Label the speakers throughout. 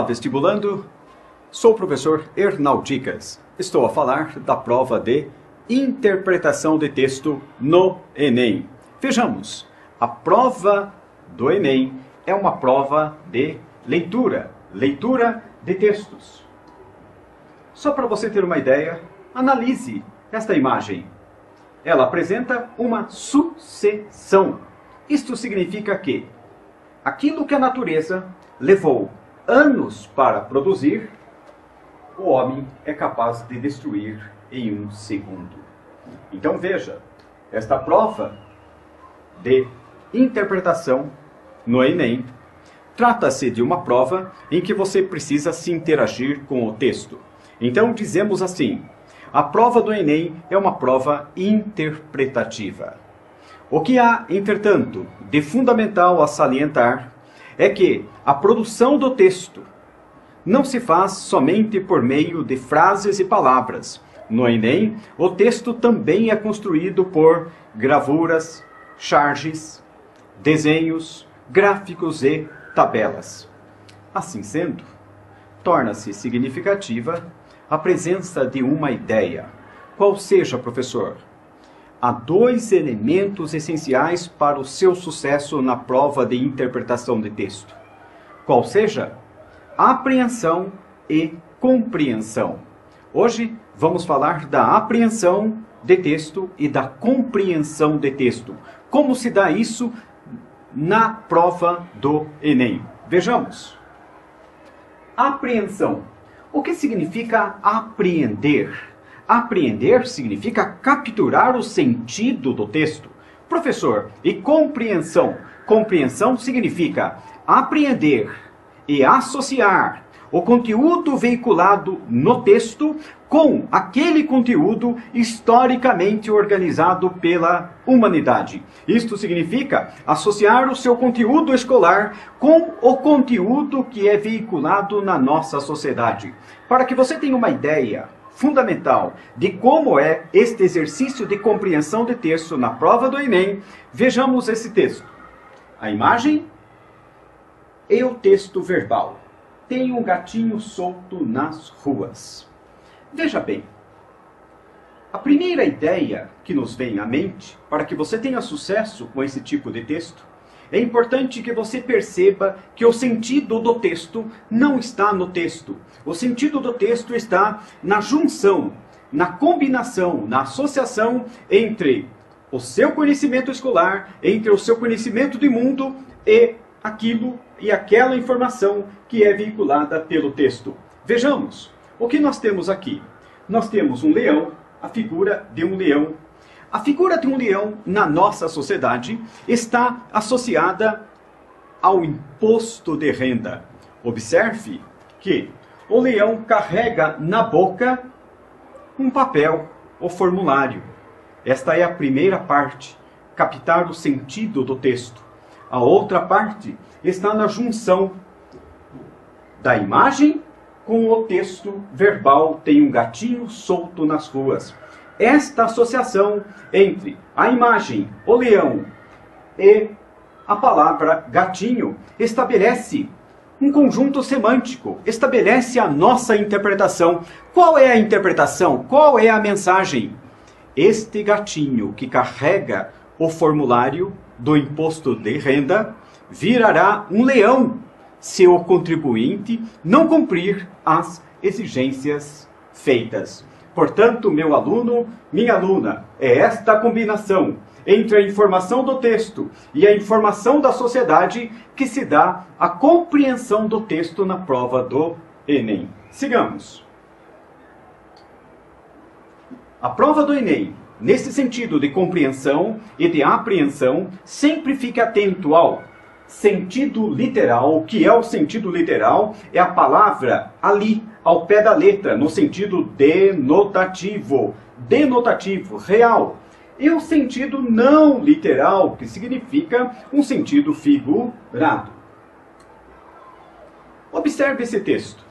Speaker 1: vestibulando, sou o professor Hernaldicas. Estou a falar da prova de interpretação de texto no Enem. Vejamos, a prova do Enem é uma prova de leitura de textos. Só para você ter uma ideia, analise esta imagem. Ela apresenta uma sucessão. Isto significa que aquilo que a natureza levou anos para produzir, o homem é capaz de destruir em um segundo. Então veja, esta prova de interpretação no Enem trata-se de uma prova em que você precisa se interagir com o texto. Então dizemos assim, a prova do Enem é uma prova interpretativa. O que há, entretanto, de fundamental a salientar é que a produção do texto não se faz somente por meio de frases e palavras. No Enem, o texto também é construído por gravuras, charges, desenhos, gráficos e tabelas. Assim sendo, torna-se significativa a presença de uma ideia. Qual seja, professor? Há dois elementos essenciais para o seu sucesso na prova de interpretação de texto. Qual seja? Apreensão e compreensão. Hoje vamos falar da apreensão de texto e da compreensão de texto. Como se dá isso na prova do Enem? Vejamos. Apreensão. O que significa apreender? Apreender significa capturar o sentido do texto. Professor, e compreensão? Compreensão significa apreender e associar o conteúdo veiculado no texto com aquele conteúdo historicamente organizado pela humanidade. Isto significa associar o seu conteúdo escolar com o conteúdo que é veiculado na nossa sociedade. Para que você tenha uma ideia fundamental de como é este exercício de compreensão de texto na prova do Enem, vejamos esse texto. A imagem e o texto verbal. Tem um gatinho solto nas ruas. Veja bem, a primeira ideia que nos vem à mente, para que você tenha sucesso com esse tipo de texto, é importante que você perceba que o sentido do texto não está no texto. O sentido do texto está na junção, na combinação, na associação entre o seu conhecimento escolar, entre o seu conhecimento de mundo e aquilo e aquela informação que é veiculada pelo texto. Vejamos, o que nós temos aqui? Nós temos um leão, a figura de um leão. A figura de um leão na nossa sociedade está associada ao imposto de renda. Observe que o leão carrega na boca um papel, o formulário. Esta é a primeira parte, captar o sentido do texto. A outra parte está na junção da imagem com o texto verbal. Tem um gatinho solto nas ruas. Esta associação entre a imagem, o leão, e a palavra gatinho estabelece um conjunto semântico, estabelece a nossa interpretação. Qual é a interpretação? Qual é a mensagem? Este gatinho que carrega o formulário do imposto de renda virará um leão se o contribuinte não cumprir as exigências feitas. Portanto, meu aluno, minha aluna, é esta combinação entre a informação do texto e a informação da sociedade que se dá a compreensão do texto na prova do Enem. Sigamos. A prova do Enem, nesse sentido de compreensão e de apreensão, sempre fique atento ao sentido literal. O que é o sentido literal? É a palavra ali, ao pé da letra, no sentido denotativo. Denotativo, real. E o sentido não literal, que significa um sentido figurado. Observe esse texto.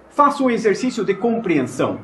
Speaker 1: Faça um exercício de compreensão.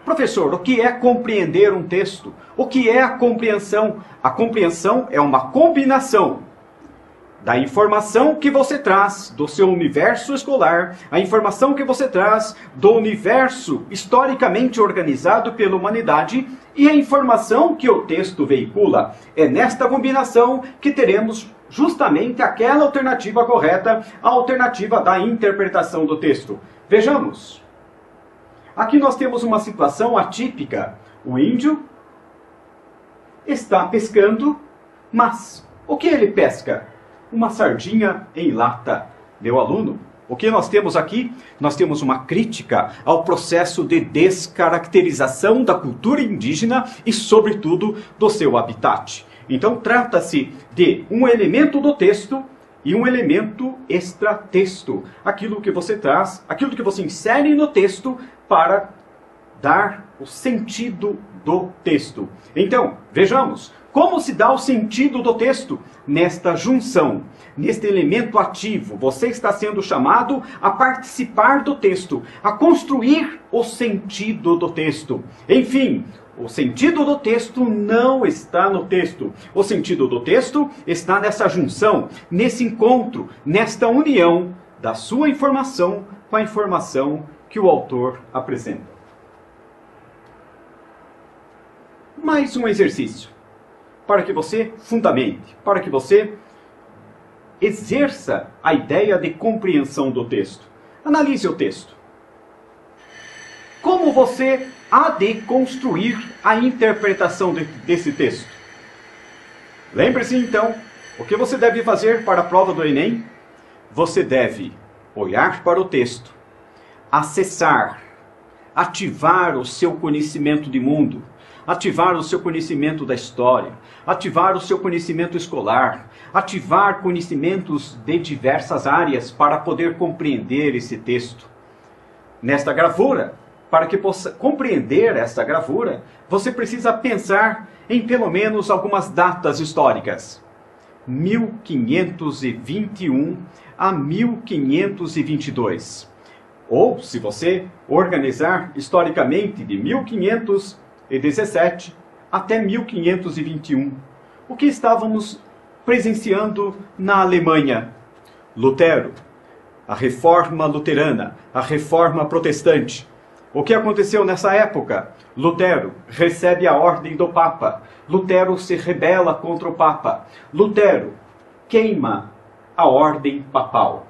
Speaker 1: Professor, o que é compreender um texto? O que é a compreensão? A compreensão é uma combinação da informação que você traz do seu universo escolar, a informação que você traz do universo historicamente organizado pela humanidade e a informação que o texto veicula. É nesta combinação que teremos justamente aquela alternativa correta, a alternativa da interpretação do texto. Vejamos. Aqui nós temos uma situação atípica. O índio está pescando, mas o que ele pesca? Uma sardinha em lata. Meu aluno, o que nós temos aqui? Nós temos uma crítica ao processo de descaracterização da cultura indígena e, sobretudo, do seu habitat. Então, trata-se de um elemento do texto e um elemento extratexto. Aquilo que você traz, aquilo que você insere no texto para dar o sentido do texto. Então, vejamos. Como se dá o sentido do texto? Nesta junção, neste elemento ativo. Você está sendo chamado a participar do texto, a construir o sentido do texto. Enfim, o sentido do texto não está no texto. O sentido do texto está nessa junção, nesse encontro, nesta união da sua informação com a informação que o autor apresenta. Mais um exercício para que você fundamente, para que você exerça a ideia de compreensão do texto. Analise o texto. Como você há de construir a interpretação desse texto? Lembre-se então, o que você deve fazer para a prova do Enem? Você deve olhar para o texto, acessar, ativar o seu conhecimento de mundo, ativar o seu conhecimento da história, ativar o seu conhecimento escolar, ativar conhecimentos de diversas áreas para poder compreender esse texto. Nesta gravura, para que possa compreender esta gravura, você precisa pensar em pelo menos algumas datas históricas. 1521 a 1522. Ou, se você organizar historicamente de 1517 até 1521. O que estávamos presenciando na Alemanha? Lutero, a reforma luterana, a reforma protestante. O que aconteceu nessa época? Lutero recebe a ordem do Papa. Lutero se rebela contra o Papa. Lutero queima a ordem papal.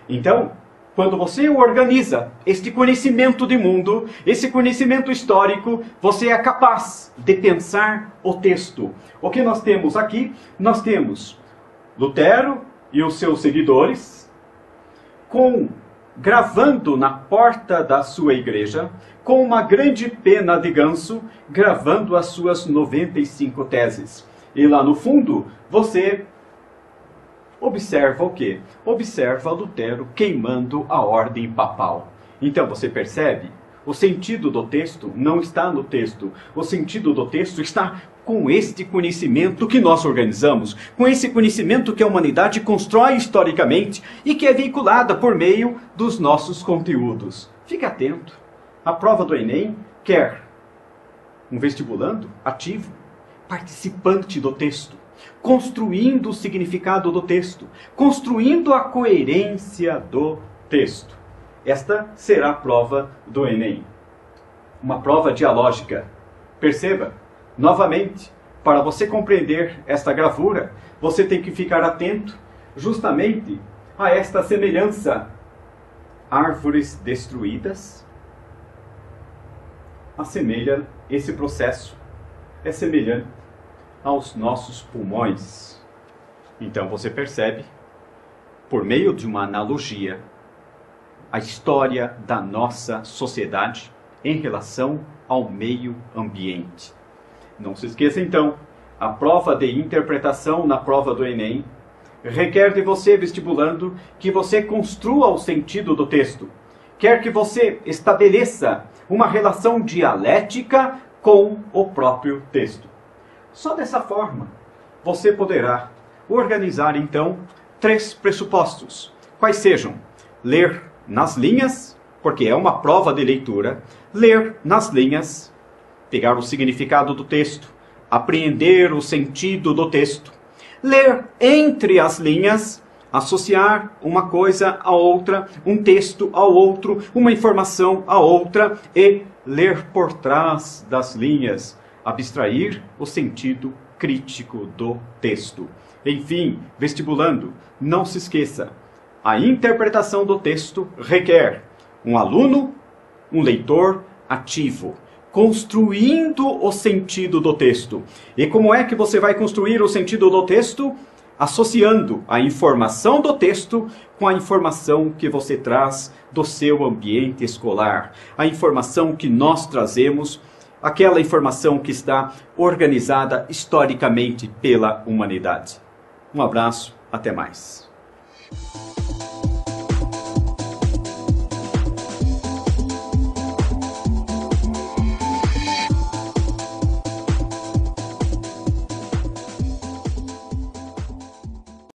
Speaker 1: Então, quando você organiza este conhecimento de mundo, esse conhecimento histórico, você é capaz de pensar o texto. O que nós temos aqui? Nós temos Lutero e os seus seguidores gravando na porta da sua igreja, com uma grande pena de ganso, gravando as suas 95 teses. E lá no fundo, você observa o quê? Observa Lutero queimando a ordem papal. Então você percebe? O sentido do texto não está no texto. O sentido do texto está com este conhecimento que nós organizamos, com esse conhecimento que a humanidade constrói historicamente e que é veiculada por meio dos nossos conteúdos. Fique atento. A prova do Enem quer um vestibulando ativo, participante do texto, construindo o significado do texto, construindo a coerência do texto. Esta será a prova do Enem. Uma prova dialógica. Perceba, novamente, para você compreender esta gravura, você tem que ficar atento justamente a esta semelhança. Árvores destruídas assemelha esse processo, é semelhante aos nossos pulmões. Então você percebe, por meio de uma analogia, a história da nossa sociedade em relação ao meio ambiente. Não se esqueça então, a prova de interpretação na prova do Enem requer de você, vestibulando, que você construa o sentido do texto. Quer que você estabeleça uma relação dialética com o próprio texto. Só dessa forma, você poderá organizar então 3 pressupostos. Quais sejam? Ler nas linhas, porque é uma prova de leitura. Ler nas linhas, pegar o significado do texto, apreender o sentido do texto. Ler entre as linhas, associar uma coisa a outra, um texto ao outro, uma informação a outra e ler por trás das linhas, abstrair o sentido crítico do texto. Enfim, vestibulando, não se esqueça, a interpretação do texto requer um aluno, um leitor ativo, construindo o sentido do texto. E como é que você vai construir o sentido do texto? Associando a informação do texto com a informação que você traz do seu ambiente escolar. A informação que nós trazemos, aquela informação que está organizada historicamente pela humanidade. Um abraço, até mais.